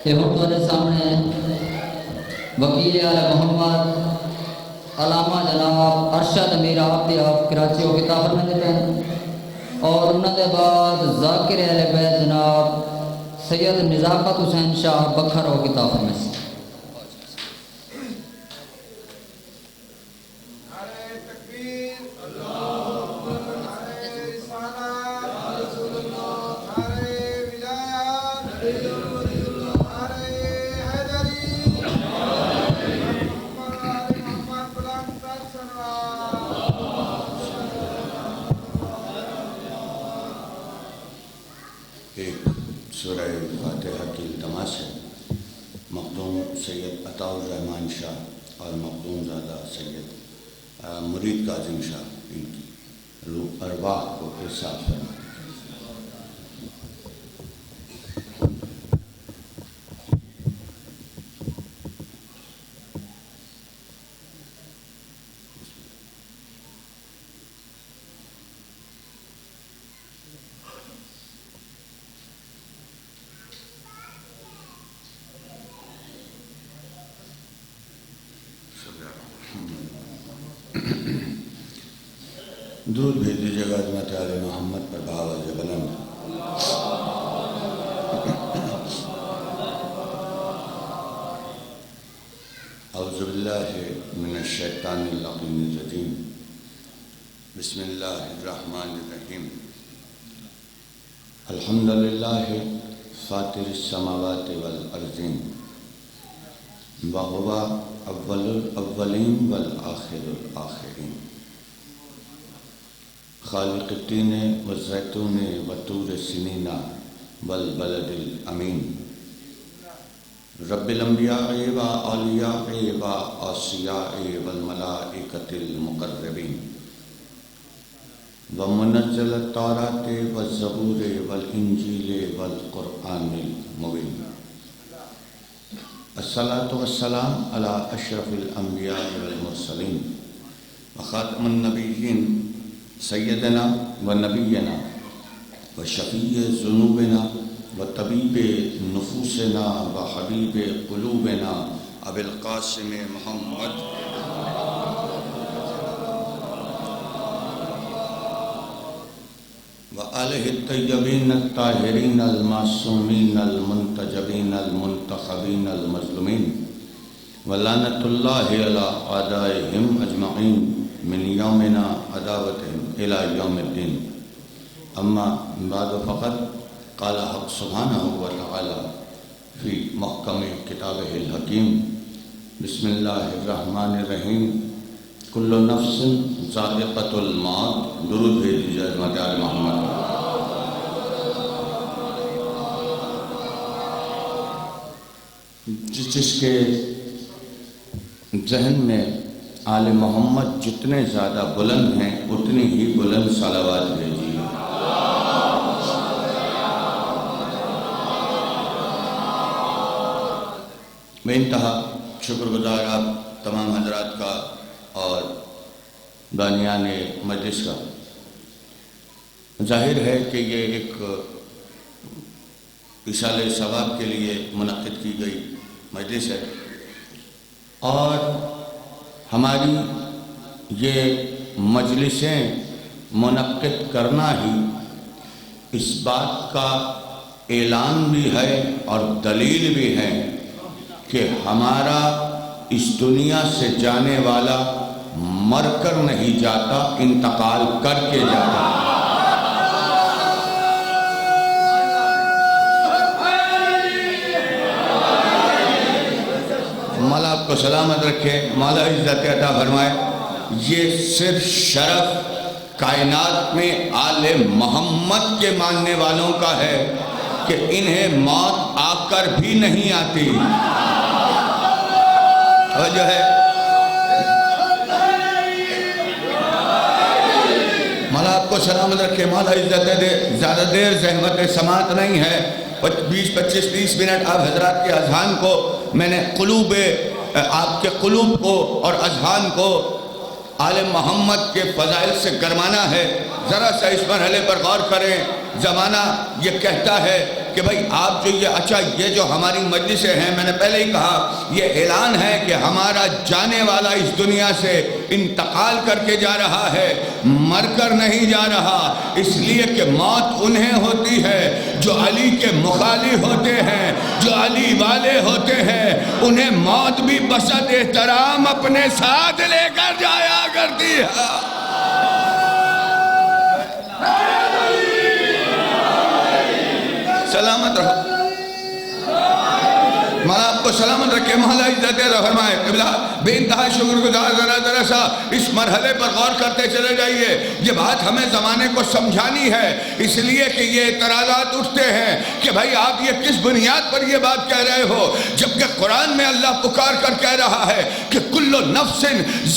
کہ ہم تمہارے سامنے وکیل آل محمد علامہ جناب ارشد امیر عبد آپ کراچی کو خطاب فرما دیتے ہیں، اور انہوں کے بعد ذاکر اہل بیت جناب سید نزاکت حسین شاہ بکھر کو خطاب فرما دیتے ہیں۔ سورہ فاتحہ کی التماس ہے مخدوم سید عطاء الرحمن شاہ اور مخدوم زادہ سید مرید کاظم شاہ ان کی روح ارواح کو ارشاد فرمائیں۔ درود بھیج دیجیے گا حضرت آل محمد پر بآواز بلند۔ اعوذ باللہ من الشیطان اللعین الرجیم، بسم اللہ الرحمن الرحیم۔ الحمدللہ فاطر السماوات والارضین، وہو اول الاولین والآخر الآخرین، خالق التین والزیتون وطور سنین والبلد الامین، رب الانبیاء واولیاء واصفیاء والملائکۃ المقربین، ومنزل التوراۃ والزبور والانجیل والقرآن المبین۔ الصلاۃ والسلام علی اشرف الانبیاء والمرسلین وخاتم النبیین سیدنا و نبینا و شفیع ذنوبنا و طبیب نفوسنا و حبیب قلوبنا ابی القاسم محمد و آلہ الطیبین الطاہرین المعصومین المنتجبین المنتخبین المظلومین و لعنۃ اللہ علی اعدائہم اجمعین من یومنا عداوتہم الى یوم الدین۔ اما بعد فقط قال حق سبحانہ وتعالی فی محکم کتابہ الحکیم، بسم اللہ الرحمن الرحیم، کل نفس ذائقۃ الموت۔ درود بھیج دیجیے حضرت آل محمد۔ جس کے ذہن میں آل محمد جتنے زیادہ بلند ہیں اتنی ہی بلند صلوات بھیجیے۔ میں انتہا شکر گزار آپ تمام حضرات کا اور بانیان مجلس کا۔ ظاہر ہے کہ یہ ایک ایصال ثواب کے لیے منعقد کی گئی مجلس ہے، اور ہماری یہ مجلسیں منعقد کرنا ہی اس بات کا اعلان بھی ہے اور دلیل بھی ہے کہ ہمارا اس دنیا سے جانے والا مر کر نہیں جاتا، انتقال کر کے جاتا۔ مولا آپ کو سلامت رکھے، مولا عزت عطا فرمائے۔ یہ صرف شرف کائنات میں آل محمد کے ماننے والوں کا ہے کہ انہیں موت آ کر بھی نہیں آتی۔ جو ہے مولا آپ کو سلامت رکھے، مولا عزت دے، زیادہ دیر زحمت سماعت نہیں ہے، 20-25-30 منٹ آپ حضرات کے اذہان کو میں نے آپ کے قلوب کو اور اذہان کو آل محمد کے فضائل سے گرمانا ہے۔ ذرا سا اس مرحلے پر غور کریں زمانہ یہ کہتا ہے کہ بھائی آپ جو یہ جو ہماری مجلسیں ہیں، میں نے پہلے ہی کہا یہ اعلان ہے کہ ہمارا جانے والا اس دنیا سے انتقال کر کے جا رہا ہے، مر کر نہیں جا رہا، اس لیے کہ موت انہیں ہوتی ہے جو علی کے مخالف ہوتے ہیں، جو علی والے ہوتے ہیں، انہیں موت بھی بسط احترام اپنے ساتھ لے کر جایا کرتی ہے۔ سلامت رہو، مولا آپ کو سلامت رکھے، مولا عزت دے فرمائے۔ قبلہ بے انتہا شکر گزار، ذرا سا اس مرحلے پر غور کرتے چلے جائیے۔ یہ بات ہمیں زمانے کو سمجھانی ہے، اس لیے کہ یہ اعتراضات اٹھتے ہیں کہ بھائی آپ یہ کس بنیاد پر یہ بات کہہ رہے ہو، جبکہ قرآن میں اللہ پکار کر کہہ رہا ہے کہ کل نفس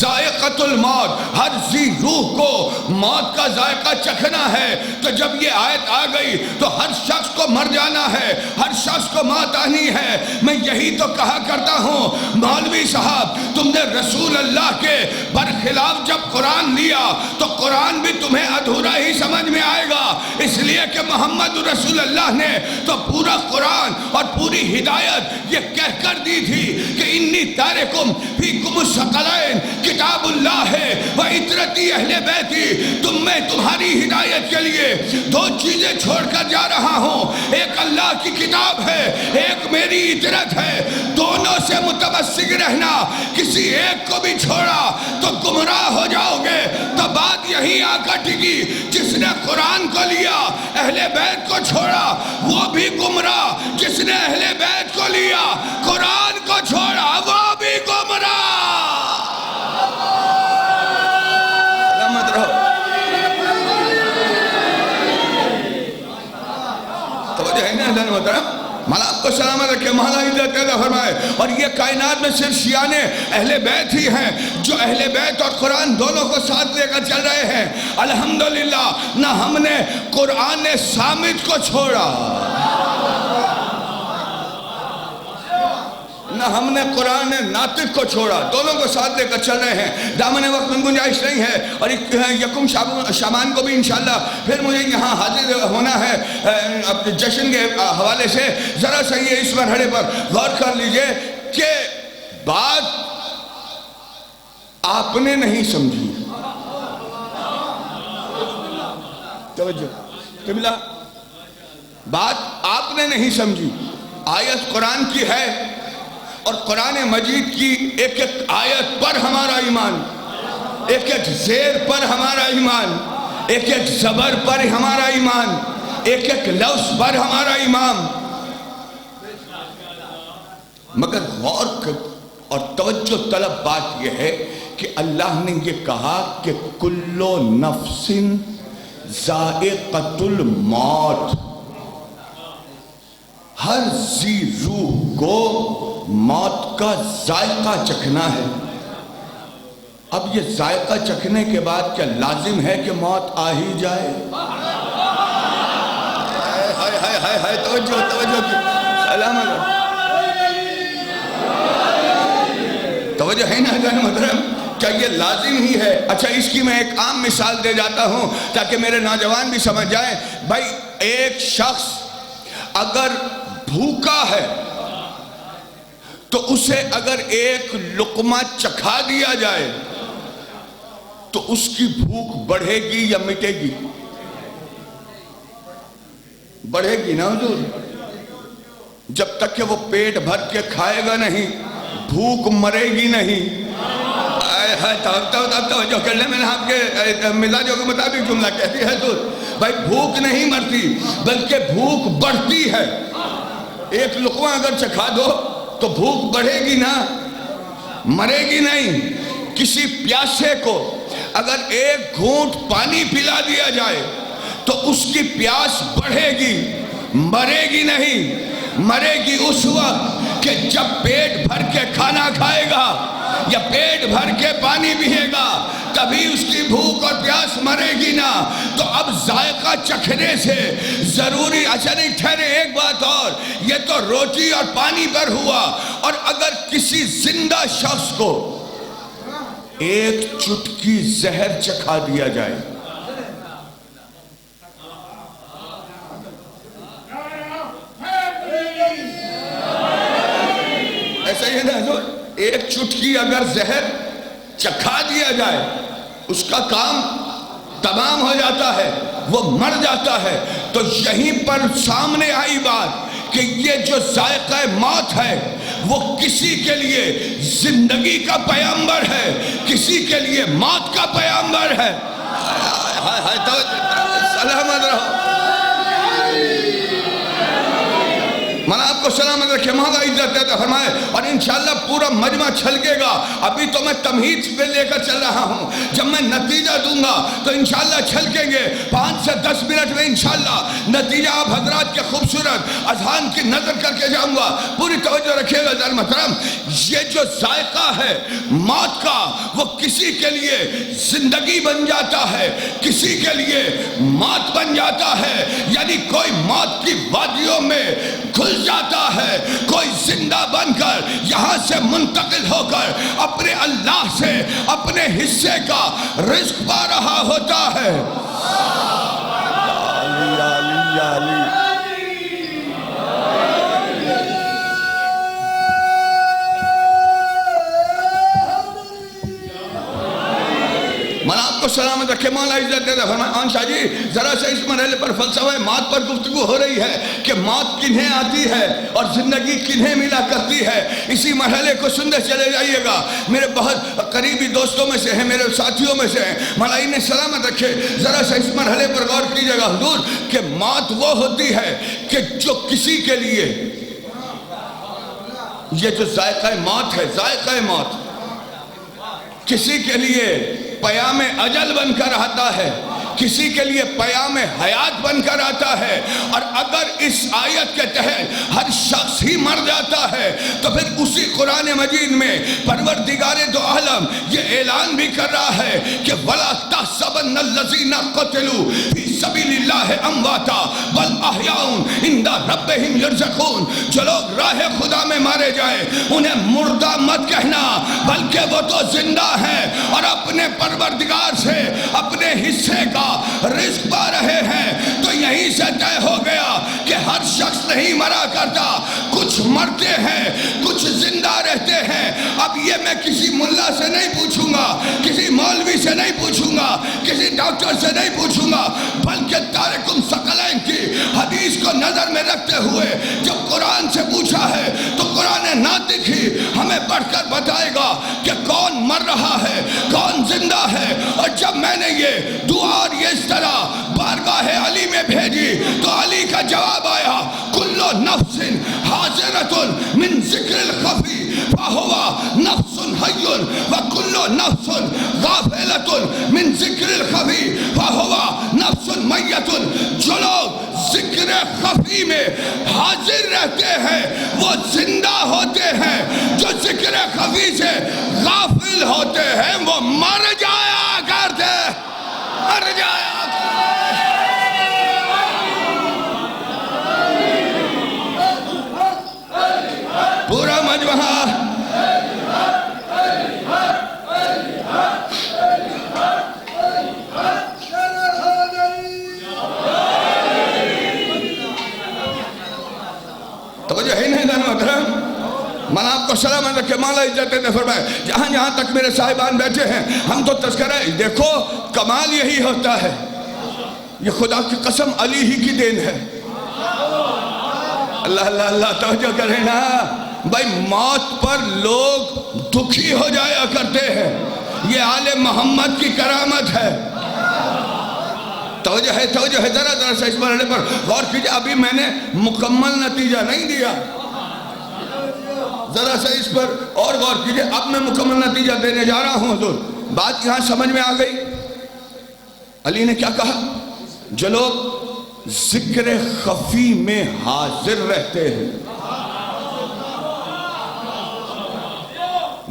ذائقۃ الموت، ہر ذی روح کو موت کا ذائقہ چکھنا ہے۔ تو جب یہ آیت آ گئی تو ہر شخص کو مر جانا ہے، ہر شخص کو موت آنی ہے۔ میں یہی تو کہا کرتا ہوں مولوی صاحب، تم نے رسول اللہ کے برخلاف جب قرآن لیا تو قرآن بھی تمہیں ادھورا ہی سمجھ میں آئے گا، اس لیے کہ محمد رسول اللہ نے تو پورا قرآن اور پوری ہدایت یہ کہہ کر دی تھی کہ انی تارکم فیکم الثقلین کتاب اللہ ہے و عترتی اہل بیتی، تم میں تمہاری ہدایت کے لیے دو چیزیں چھوڑ کر جا رہا ہوں، ایک اللہ کی کتاب ہے، ایک میری عطرت ہے، دونوں سے متمسک رہنا، کسی ایک کو بھی چھوڑا تو گمراہ ہو جاؤ گے۔ تو بات یہی آ کر ٹکی، جس نے قرآن کو لیا اہل بیت کو چھوڑا وہ بھی گمراہ، جس نے اہل بیت کو لیا قرآن کو چھوڑا وہ بھی گمراہ۔ سلامت رہو، توجہ ہے نا اللہ محترم، مولا آپ کو سلامت رکھے، مولا عزت عطا فرمائے۔ اور یہ کائنات میں صرف شیعان اہل بیت ہی ہیں جو اہل بیت اور قرآن دونوں کو ساتھ لے کر چل رہے ہیں۔ الحمدللہ نہ ہم نے قرآن صامت کو چھوڑا، نہ ہم نے قرآن ناطق کو چھوڑا، دونوں کو ساتھ لے کر چل رہے ہیں۔ دامن وقت میں گنجائش نہیں ہے، اور یکم شعبان کو بھی انشاءاللہ پھر مجھے یہاں حاضر ہونا ہے اپنے جشن کے حوالے سے۔ ذرا سا یہ اس مرحلے پر غور کر لیجئے کہ بات آپ نے نہیں سمجھی، توجہ قبلہ، بات آپ نے نہیں سمجھی۔ آیت قرآن کی ہے اور قرآن مجید کی ایک ایک آیت پر ہمارا ایمان، ایک ایک زیر پر ہمارا ایمان، ایک ایک زبر پر ہمارا ایمان، ایک ایک لفظ پر ہمارا ایمان۔ مگر غور اور توجہ طلب بات یہ ہے کہ اللہ نے یہ کہا کہ کل نفس ذائقۃ الموت، ہر ذی روح کو موت کا ذائقہ چکھنا ہے۔ اب یہ ذائقہ چکھنے کے بعد کیا لازم ہے کہ موت آ ہی جائے؟ ہائے توجہ کی سلامت، توجہ ہے نا جان محترم، کیا یہ لازم ہی ہے؟ اچھا اس کی میں ایک عام مثال دے جاتا ہوں تاکہ میرے نوجوان بھی سمجھ جائیں۔ بھائی ایک شخص اگر بھوکا ہے تو اسے اگر ایک لقمہ چکھا دیا جائے تو اس کی بھوک بڑھے گی یا مٹے گی؟ بڑھے گی نا حضور، جب تک کہ وہ پیٹ بھر کے کھائے گا نہیں بھوک مرے گی نہیں۔ توجہ کر لیں، میں نے آپ کے مزاجوں کے مطابق جملہ کہتی ہے حضور، بھائی بھوک نہیں مرتی بلکہ بھوک بڑھتی ہے۔ ایک لقمہ اگر چکھا دو تو بھوک بڑھے گی نا، مرے گی نہیں۔ کسی پیاسے کو اگر ایک گھونٹ پانی پلا دیا جائے تو اس کی پیاس بڑھے گی، مرے گی نہیں۔ مرے گی اس وقت کہ جب پیٹ بھر کے کھانا کھائے گا یا پیٹ بھر کے پانی پیے گا، تبھی اس کی بھوک اور پیاس مرے گی نا۔ تو اب ذائقہ چکھنے سے ضروری، اچھا نہیں ٹھہرے ایک بات اور، یہ تو روٹی اور پانی پر ہوا، اور اگر کسی زندہ شخص کو ایک چٹکی زہر چکھا دیا جائے ایک چٹکی اگر زہر چکھا دیا جائے اس کا کام تمام ہو جاتا ہے، وہ مر جاتا ہے۔ تو یہیں پر سامنے آئی بات کہ یہ جو ذائقہ موت ہے وہ کسی کے لیے زندگی کا پیامبر ہے، کسی کے لیے موت کا پیامبر ہے۔ سلامت رہو، میں آپ کو سلامت رکھے، مولا عزت دیتا فرمائے، اور انشاءاللہ پورا مجمع چھلکے گا۔ ابھی تو میں تمہید پہ لے کر چل رہا ہوں، جب میں نتیجہ دوں گا تو انشاءاللہ چھلکیں گے۔ 5 سے 10 منٹ میں انشاءاللہ نتیجہ آپ حضرات کے خوبصورت اذہان کی نظر کر کے جاؤں گا۔ پوری توجہ رکھیے گا ذرا محترم، یہ جو ذائقہ ہے موت کا وہ کسی کے لیے زندگی بن جاتا ہے، کسی کے لیے موت بن جاتا ہے۔ یعنی کوئی موت کی وادیوں میں کھل جاتا ہے، کوئی زندہ بن کر یہاں سے منتقل ہو کر اپنے اللہ سے اپنے حصے کا رزق پا رہا ہوتا ہے۔ میں آپ کو سلامت رکھے، مولا عزت دیتا فرمائے، آن شاہ جی ذرا سے اس مرحلے پر فلسفہ موت پر گفتگو ہو رہی ہے کہ موت کنہیں آتی ہے اور زندگی کنہیں ملا کرتی ہے۔ اسی مرحلے کو سنتے چلے جائیے گا۔ میرے بہت قریبی دوستوں میں سے ہیں، میرے ساتھیوں میں سے ہیں، مولا انہیں سلامت رکھے، ذرا سے اس مرحلے پر غور کیجئے گا حضور کہ موت وہ ہوتی ہے کہ جو کسی کے لیے، یہ جو ذائقہ موت ہے، ذائقہ موت کسی کے لیے پیام اجل بن کر آتا ہے، کسی کے لیے پیام حیات بن کر آتا ہے۔ اور اگر اس آیت کے تحت ہر شخص ہی مر جاتا ہے تو پھر اسی قرآن مجید میں پروردگار دو عالم یہ اعلان بھی کر رہا ہے کہ وَلَا تَحْسَبَنَّ الَّذِينَ قُتِلُوا فِي سَبِيلِ اللَّهِ أَمْوَاتًا بَلْ أَحْيَاءٌ عِندَ رَبِّهِمْ يُرْزَقُونَ۔ جو لوگ راہ خدا میں مارے جائیں انہیں مردہ مت کہنا، بلکہ وہ تو زندہ ہیں اور اپنے پروردگار سے اپنے حصے کا رزق پا رہے ہیں۔ تو یہیں سے طے ہو گیا کہ ہر شخص نہیں مرا کرتا، کچھ مرتے ہیں، کچھ زندہ رہتے ہیں۔ اب یہ میں کسی ملا سے نہیں پوچھوں گا، کسی مولوی سے نہیں پوچھوں گا، کسی ڈاکٹر سے نہیں پوچھوں گا، بلکہ تارکم ثقلین کی حدیث کو نظر میں رکھتے ہوئے جب قرآن سے پوچھا ہے تو قرآن ناطق ہی ہمیں پڑھ کر بتائے گا کہ کون مر رہا ہے، کون زندہ ہے۔ اور جب میں نے یہ دعا اور یہ اس طرح بارگاہ علی میں بھیجی تو علی کا جواب آیا، کلو نفس حاضرۃ من ذکر الخفی فہو نفس حی وکلو نفس غافلۃ من ذکر الخفی فہو نفس میت۔ جو لوگ ذکر خفی میں حاضر رہتے ہیں وہ زندہ ہوتے ہیں، جو ذکر خفی سے غافل ہوتے ہیں وہ مر جایا کرتے ہیں، مر جایا پورا مجمع۔ توجہ ہے نہیں دانو محترم، میں آپ کو سلامت رکھے، مولا عزت دیتے فرمائے، جہاں جہاں تک میرے صاحبان بیٹھے ہیں ہم تو تذکرہ ہے۔ دیکھو کمال یہی ہوتا ہے، یہ خدا کی قسم علی ہی کی دین ہے۔ اللہ اللہ اللہ توجہ کریں نا بھائی، موت پر لوگ دکھی ہو جایا کرتے ہیں، یہ آل محمد کی کرامت ہے۔ توجہ ہے ذرا ذرا سے اس مرحلے پر غور کیجئے۔ ابھی میں نے مکمل نتیجہ نہیں دیا، ذرا سے اس پر اور غور کیجئے۔ اب میں مکمل نتیجہ دینے جا رہا ہوں حضور، بات یہاں سمجھ میں آ گئی۔ علی نے کیا کہا؟ جو لوگ ذکر خفی میں حاضر رہتے ہیں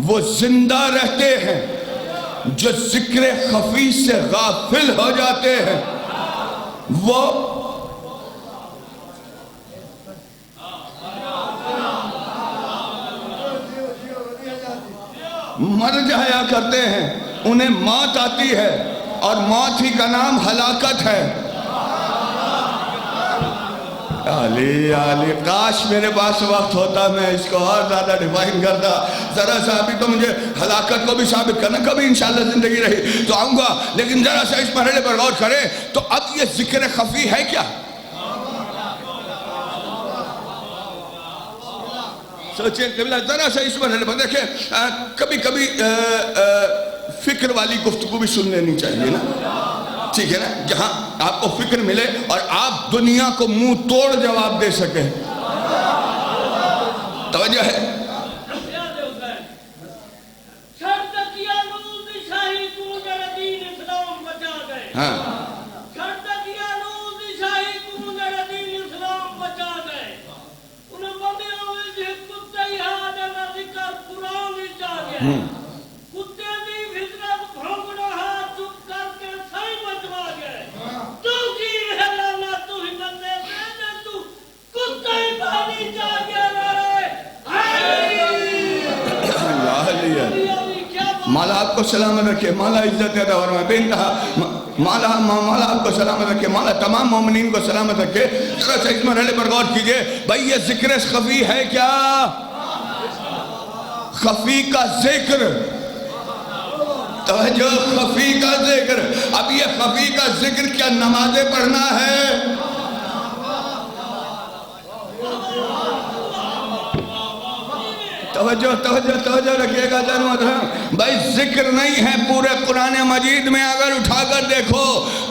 وہ زندہ رہتے ہیں، جو ذکر خفی سے غافل ہو جاتے ہیں وہ مر جایا کرتے ہیں، انہیں موت آتی ہے اور موت ہی کا نام ہلاکت ہے۔ علی علی، کاش میرے پاس وقت ہوتا میں اس کو اور زیادہ ڈیفائن کرتا. ذرا سا ابھی تو مجھے ہلاکت کو بھی ثابت کرنا، کبھی انشاءاللہ زندگی رہی تو آؤں گا، لیکن ذرا سا اس مرحلے پر غور کریں. تو اب یہ ذکر خفی ہے کیا؟ سوچیں قبلہ، ذرا سا اس مرحلے پر دیکھیں. کبھی کبھی فکر والی گفتگو بھی سن لینی چاہیے نا، ٹھیک ہے نا، جہاں آپ کو فکر ملے اور آپ دنیا کو منہ توڑ جواب دے سکیں. توجہ ہے؟ ہاں مولا آپ کو سلامت رکھے، مولا عزت عطا فرمائے بے انتہا، مولا آپ کو سلامت رکھے، مولا تمام مومنین کو سلامت رکھے. ذرا سا اس مرحلے پر غور کیجئے. بھئی یہ ذکر خفی ہے کیا؟ خفی کا ذکر، توجہ، خفی کا ذکر. اب یہ خفی کا ذکر کیا نمازیں پڑھنا ہے؟ توجہ رکھیے گا جان محترم. بھائی ذکر نہیں ہے پورے قرآن مجید میں، اگر اٹھا کر دیکھو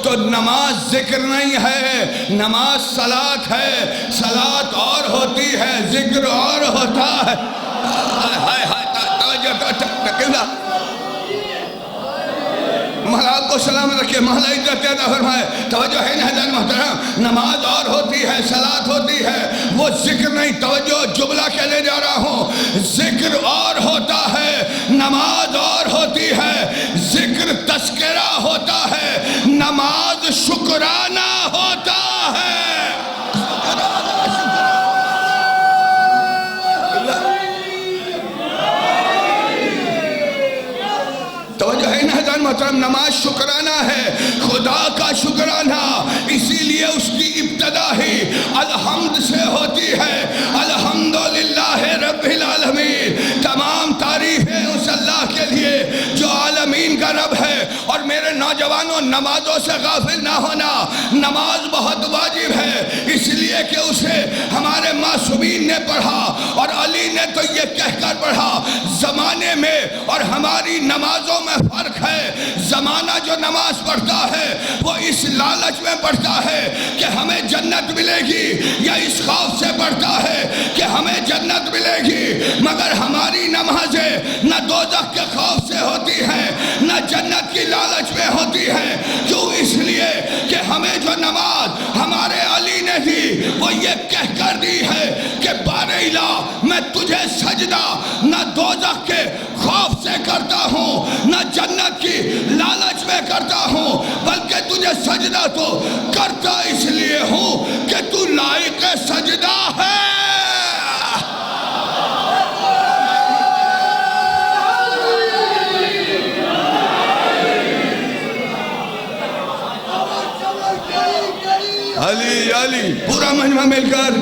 تو نماز ذکر نہیں ہے، نماز صلاۃ ہے. صلاۃ اور ہوتی ہے، ذکر اور ہوتا ہے. توجہ، مولا آپ کو سلامت رکھے، مولا عزت عطا فرمائے. توجہ ہے نا جان محترم، نماز اور ہوتی ہے، صلاۃ ہوتی ہے، وہ ذکر نہیں. توجہ، جملہ کہنے جا رہا ہوں، ذکر اور ہوتا ہے، نماز اور ہوتی ہے. ذکر تذکرہ ہوتا ہے، نماز شکرانہ ہوتا ہے. توجہ ہے نا جان محترم، نماز شکرانہ ہے، خدا کا شکرانہ. اسی لیے اس کی ابتدا ہی الحمد سے ہوتی ہے. الحمدللہ رب العالمین، تمام تعریفیں اس اللہ کے لیے جو عالمین کا رب ہے. اور میرے نوجوانوں، نمازوں سے غافل نہ ہونا. نماز بہت واجب ہے، اس لیے کہ اسے ہمارے معصومین نے پڑھا، اور علی نے تو یہ کہہ کر پڑھا. زمانے میں اور ہماری نمازوں میں فرق ہے. زمانہ جو نماز پڑھتا ہے وہ اس لالچ میں پڑھتا ہے کہ ہمیں جنت ملے گی، یا اس خوف سے پڑھتا ہے کہ ہمیں جنت ملے گی. مگر ہماری نمازیں نہ دوزخ کے خوف سے ہوتی ہیں، نہ جنت کی لالچ میں ہوتی ہیں. کیوں؟ اس لیے کہ ہمیں جو نماز ہمارے علی نے دی وہ یہ کہہ کر دی ہے کہ بار الہ، میں تجھے سجدہ نہ دوزخ کے خوف سے کرتا ہوں، نہ جنت کی لالچ میں کرتا ہوں، بلکہ تجھے سجدہ تو کرتا اس لیے ہوں کہ تو لائق سجدہ ہے. علی علی، پورا مجمع مل کر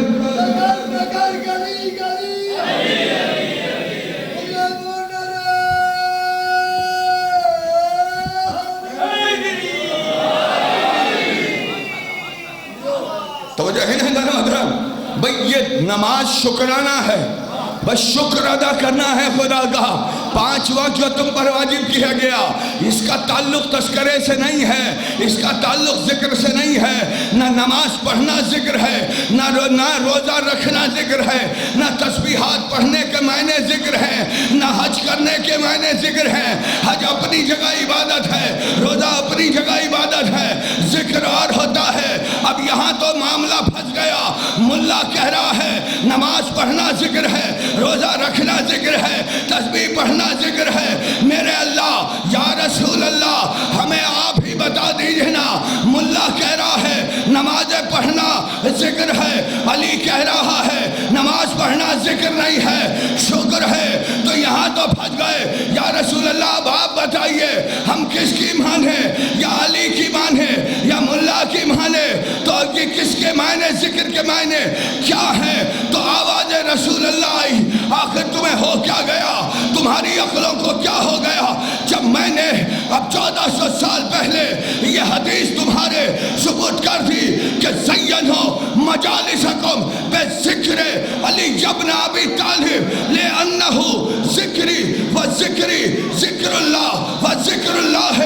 توجہ ہے نا محترم. بھئی یہ نماز شکرانہ ہے، بس شکر ادا کرنا ہے خدا کا. 5 وقت جو تم پر واجب کیا گیا، اس کا تعلق تذکرے سے نہیں ہے، اس کا تعلق ذکر سے نہیں ہے. نہ نماز پڑھنا ذکر ہے، نہ روزہ رکھنا ذکر ہے، نہ تسبیحات پڑھنے کے معنی ذکر ہے، نہ حج کرنے کے معنی ذکر ہے. حج اپنی جگہ عبادت ہے، روزہ اپنی جگہ عبادت ہے، ذکر اور ہوتا ہے. اب یہاں تو معاملہ پھنس گیا. ملا کہہ رہا ہے نماز پڑھنا ذکر ہے، روزہ رکھنا ذکر ہے، تسبیح پڑھنا ذکر ہے. میرے اللہ، یا رسول اللہ، ہمیں آپ ہی بتا دیجئے نا. ملا کہہ رہا ہے نمازیں پڑھنا ذکر ہے، علی کہہ رہا ہے نماز پڑھنا ذکر نہیں ہے، شکر ہے. تو یہاں تو پھنس گئے. یا رسول اللہ، اب آپ بتائیے ہم کس کی مانیں؟ یا علی کی مانیں یا ملا کی مانیں؟ تو یہ کس کے کے معنی ذکر کے معنی کیا ہیں؟ تو آواز رسول اللہ آئی، آخر تمہیں ہو کیا گیا؟ تمہاری عقلوں کو کیا ہو گیا؟ جب میں نے اب 1400 سال پہلے یہ حدیث تمہارے ثبوت کر دی کہ زینو مجالسکم بذکر علی ابن ابی طالب لأنہ ذکری و ذکری ذکر اللہ و ذکر اللہ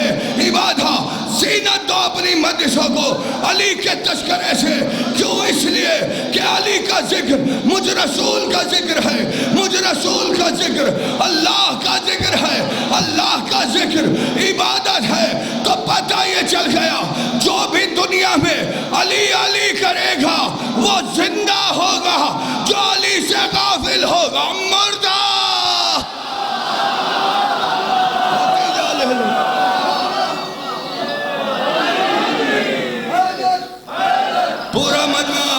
عبادہ، زینت دو اپنی مجلسوں کو علی کے تذکرے سے۔ کیوں؟ اس لیے کہ علی کا ذکر مجھ رسول کا ذکر ہے، مجھ رسول کا ذکر اللہ کا ذکر ہے، اللہ کا ذکر عبادت ہے۔ تو پتہ یہ چل گیا جو بھی دنیا میں علی علی کرے گا وہ زندہ ہوگا، جو علی سے غافل ہوگا مردہ۔ پورا مجمع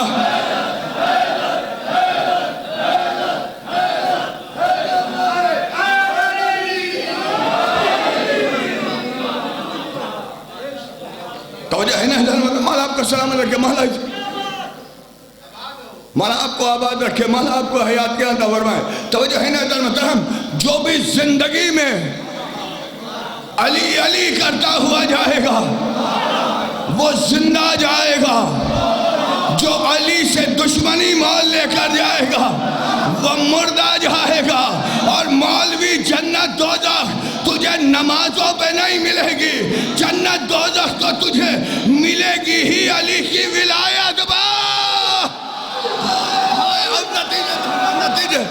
توجہ ہے نا؟ مولا آپ کو سلامت رکھے، مولا آپ کو آباد رکھے، مولا آپ کو حیات کے عطا فرمائے۔ توجہ ہے نا محترم؟ جو بھی زندگی میں علی علی کرتا ہوا جائے گا وہ زندہ جائے گا، جو علی سے دشمنی مول لے کر جائے گا وہ مردہ جائے گا۔ اور مولوی جنت دوزخ تجھے نمازوں پہ نہیں ملے گی، جنت دوزخ تو تجھے ملے گی ہی علی کی ولایت با۔ اب نتیجے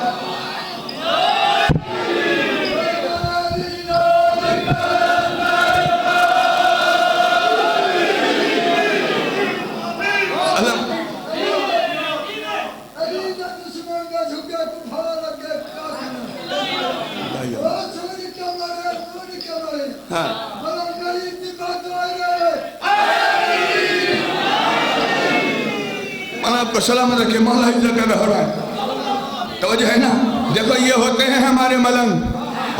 آپ کو سلامت رکھے، مولا عزت رہا ہے۔ توجہ ہے نا؟ دیکھو یہ ہوتے ہیں ہمارے ملنگ،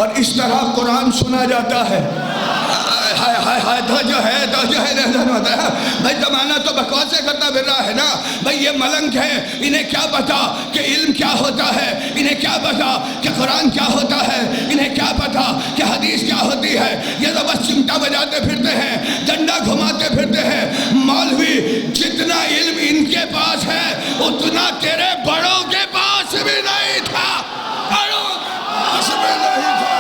اور اس طرح قرآن سنا جاتا ہے۔ جو ہے بھائی زمانہ تو بکواسے کرتا پھر رہا ہے نا بھائی، یہ ملنگ ہے، انہیں کیا پتا کہ علم کیا ہوتا ہے، انہیں کیا پتا کہ قرآن کیا ہوتا ہے، انہیں کیا پتا کہ حدیث کیا ہوتی ہے۔ یہ تو بس چمٹا بجاتے پھرتے ہیں، ڈنڈا گھماتے پھرتے ہیں۔ مولوی جتنا علم ان کے پاس ہے اتنا تیرے بڑوں کے پاس بھی نہیں تھا، بڑوں کے پاس بھی نہیں تھا۔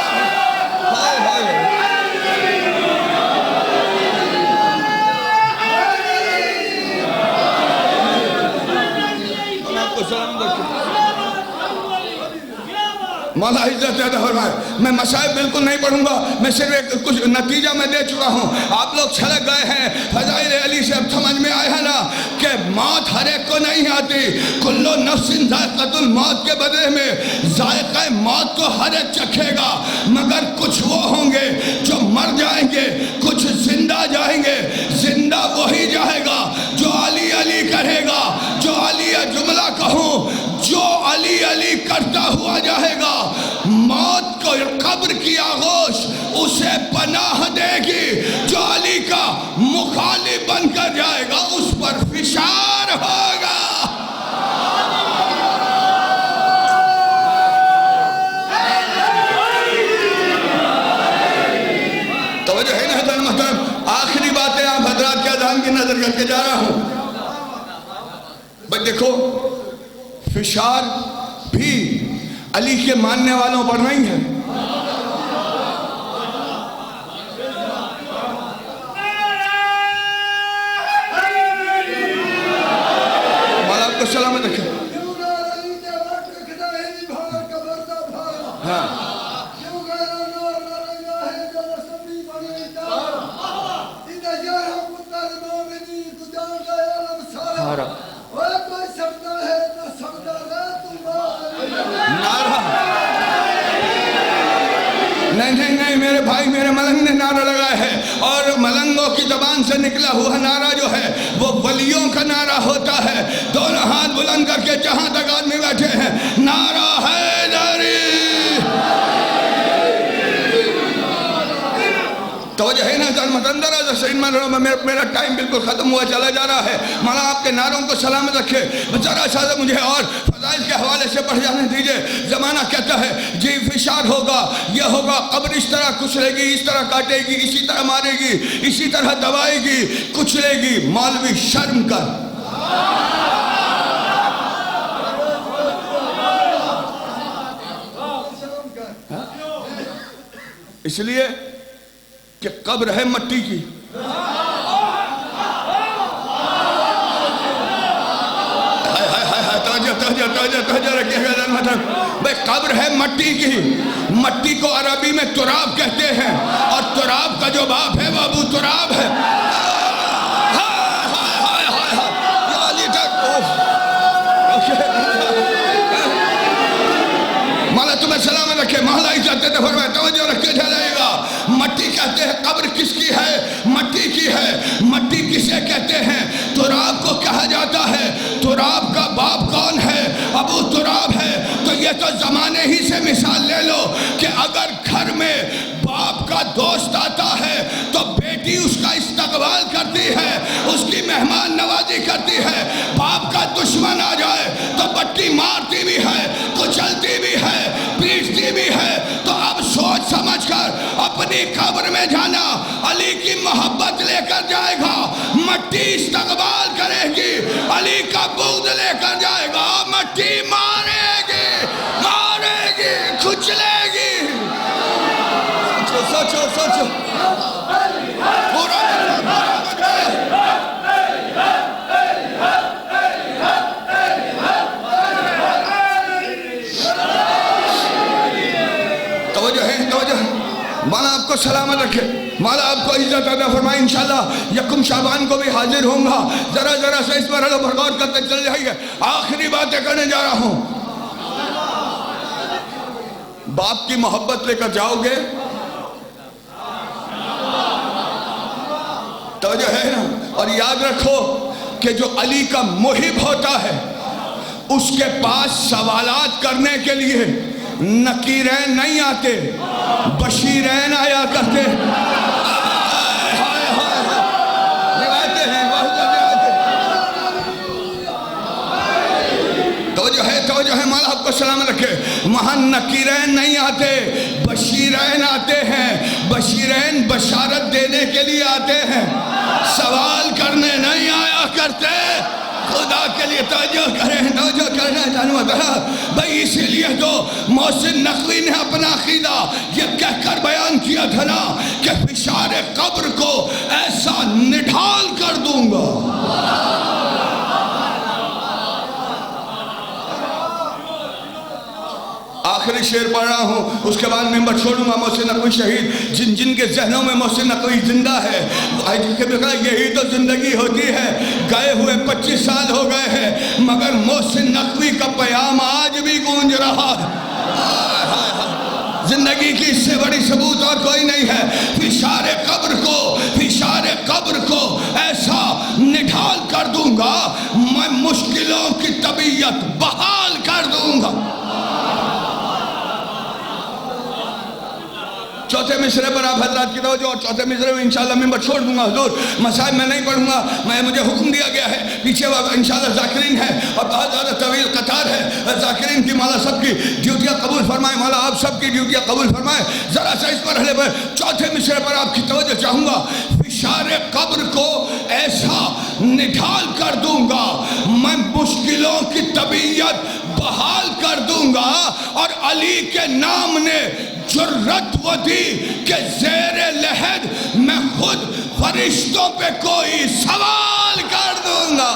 مولا عزت زیادہ فرمائے۔ میں مسائل بالکل نہیں پڑھوں گا، میں صرف ایک کچھ نتیجہ میں دے چکا ہوں۔ آپ لوگ چھلک گئے ہیں فضائل علی سے، اب سمجھ میں آیا ہے نا کہ موت ہر ایک کو نہیں آتی۔ کلو نفس ذائقۃ الموت کے بدلے میں ذائقہ موت کو ہر ایک چکھے گا، مگر کچھ وہ ہوں گے جو مر جائیں گے، کچھ زندہ جائیں گے۔ زندہ وہی جائے گا جو علی علی کرے گا، جو علی جملہ کہوں جو علی علی کرتا ہوا جائے گا۔ موت کو قبر کی آغوش اسے پناہ دے گی، جو علی کا مخالف بن کر جائے گا اس پر فشار ہوگا۔ توجہ ہے نا حضرت محترم؟ آخری باتیں آپ حضرات کے اذان کی نظر کر کے جا رہا ہوں۔ بھئی دیکھو، فشار بھی علی کے ماننے والوں پر نہیں ہے۔ مولا آپ کو سلامت رکھے۔ ہاں نہیں میرے بھائی، میرے ملنگ نے نعرہ لگایا ہے، اور ملنگوں کی زبان سے نکلا ہوا نعرہ جو ہے وہ ولیوں کا نعرہ ہوتا ہے۔ دونوں ہاتھ بلند کر کے جہاں تک آدمی بیٹھے ہیں، نعرہ حیدری۔ توجہ ہے نا؟ میرا ٹائم بالکل ختم ہوا چلا جا رہا ہے. مولا آپ کے نعروں کو سلامت رکھے. ذرا سا مجھے اور فضائل کے حوالے سے پڑھ جانے دیجئے. زمانہ کہتا ہے جی فشار ہوگا، یہ ہوگا، قبر اس طرح کچلے گی، اس طرح کاٹے گی، اسی طرح مارے گی، اسی طرح دبائے گی، کچلے گی. مولوی شرم کر. اس لیے کہ قبر ہے مٹی کی. بھئی قبر ہے مٹی کی. مٹی کو عربی میں تراب کہتے ہیں، اور تراب کا جو باپ ہے وہ ابو تراب ہے. مولا تمہیں سلامت رکھے. مولا عزت دیتے فرمائے توجہ رکھے جائے گا. مٹی کہتے ہیں قبر کس کی ہے؟ مٹی کی ہے. مٹی کسے کہتے ہیں؟ تراب کو کہا جاتا ہے. تراب کا باپ کون ہے؟ ابو تراب ہے. تو یہ تو زمانے ہی سے مثال لے لو کہ اگر گھر میں باپ کا دوست آتا ہے تو بیٹی اس کا استقبال کرتی ہے، اس کی مہمان نوازی کرتی ہے. باپ کا دشمن آ جائے تو بٹی مارتی بھی ہے، کچلتی بھی ہے، پیٹتی بھی ہے. تو اب سوچ سمجھ کر اپنی قبر میں جانا. علی کی محبت لے کر جائے گا، مٹی استقبال کرے گی. علی کا بغض لے کر جائے گا، مٹی مارے گی، مارے گی، کچلے گی. سوچو سوچو. توجہ ہے، توجہ. مولا آپ کو سلامت رکھے. مولا آپ کو عزت عطا فرمائے. انشاءاللہ یکم شعبان کو بھی حاضر ہوں گا. ذرا ذرا سے اس پر غور کرتے چل جائیے. آخری باتیں کرنے جا رہا ہوں. باپ کی محبت لے کر جاؤ گے، توجہ ہے نا. اور یاد رکھو کہ جو علی کا محب ہوتا ہے اس کے پاس سوالات کرنے کے لیے نکیرین نہیں آتے، بشیرین آیا کرتے. روایتیں ہیں، توجہ ہے، توجہ ہے. مولا آپ کو سلامت رکھے. وہاں نکیرین نہیں آتے، بشیرین آتے ہیں. بشیرین بشارت دینے کے لیے آتے ہیں، سوال کرنے نہیں آیا کرتے. خدا کے لیے توجہ کریں، توجہ کرنا جانو ذرا. بھئی اسی لیے تو محسن نقوی نے اپنا عقیدہ یہ کہہ کر بیان کیا تھا نا کہ فشار قبر کو ایسا نڈھال کر دوں گا. آخری شعر پڑھ رہا ہوں، اس کے بعد ممبر چھوڑوں گا. محسن نقوی شہید، جن کے ذہنوں میں محسن نقوی زندہ ہے، یہی تو زندگی ہوتی ہے. گئے ہوئے 25 سال ہو گئے ہیں مگر محسن نقوی کا پیام آج بھی گونج رہا ہے. زندگی کی اس سے بڑی ثبوت اور کوئی نہیں ہے. فشار قبر کو، فشار قبر کو ایسا نڈھال کر دوں گا، میں مشکلوں کی طبیعت بحال کر دوں گا. چوتھے مصرے پر آپ حضرات کی توجہ، اور چوتھے مصرے میں انشاءاللہ ممبر چھوڑ دوں گا. حضور مسائل میں نہیں پڑھوں گا، مجھے حکم دیا گیا ہے. پیچھے انشاءاللہ ذاکرین ہے اور بہت زیادہ طویل قطار ہے. ذاکرین کی مولا سب کی ڈیوٹیاں قبول فرمائے. مولا آپ سب کی ڈیوٹیاں قبول فرمائے. ذرا سا اس پر ہلے پر چوتھے مصرے پر آپ کی توجہ چاہوں گا. فشار قبر کو ایسا نڈھال کر دوں گا، میں مشکلوں کی طبیعت بحال کر دوں گا. اور علی کے نام نے جرت وہ دی کہ زیر لحد میں خود فرشتوں پہ کوئی سوال کر دوں گا.